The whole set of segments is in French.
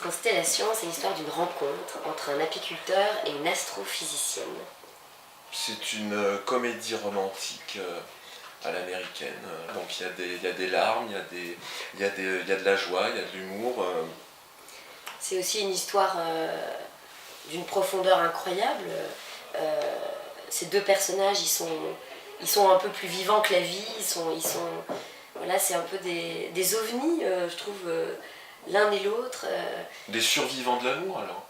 Constellation, c'est l'histoire d'une rencontre entre un apiculteur et une astrophysicienne. C'est une comédie romantique à l'américaine. Donc il y a des larmes, il y a de la joie, il y a de l'humour. C'est aussi une histoire d'une profondeur incroyable. Ces deux personnages, ils sont un peu plus vivants que la vie. Voilà, c'est un peu des ovnis, je trouve, l'un et l'autre. Des survivants de l'amour alors.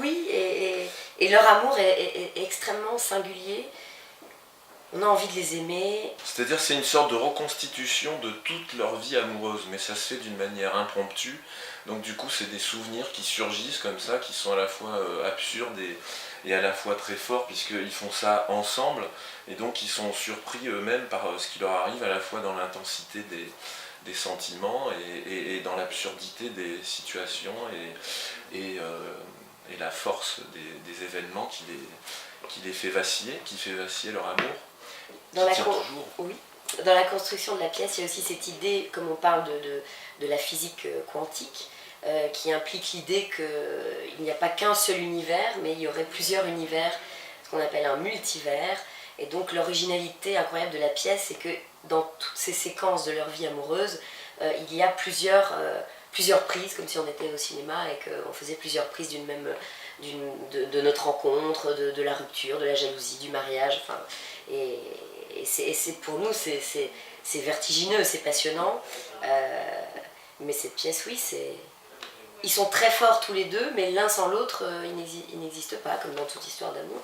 Oui, et leur amour est extrêmement singulier. On a envie de les aimer. C'est-à-dire c'est une sorte de reconstitution de toute leur vie amoureuse, mais ça se fait d'une manière impromptue. Donc du coup c'est des souvenirs qui surgissent comme ça, qui sont à la fois absurdes et à la fois très forts, puisqu'ils font ça ensemble, et donc ils sont surpris eux-mêmes par ce qui leur arrive, à la fois dans l'intensité des sentiments et dans l'absurdité des situations et la force des événements qui les fait vaciller, qui fait vaciller leur amour. Oui. Dans la construction de la pièce, il y a aussi cette idée, comme on parle de la physique quantique, qui implique l'idée qu'il n'y a pas qu'un seul univers, mais il y aurait plusieurs univers, ce qu'on appelle un multivers. Et donc l'originalité incroyable de la pièce, c'est que dans toutes ces séquences de leur vie amoureuse, il y a plusieurs prises, comme si on était au cinéma et qu'on faisait plusieurs prises de notre rencontre, de la rupture, de la jalousie, du mariage. Enfin, et pour nous, c'est vertigineux, c'est passionnant. Mais cette pièce, oui, ils sont très forts tous les deux, mais l'un sans l'autre, ils n'existent pas, comme dans toute histoire d'amour.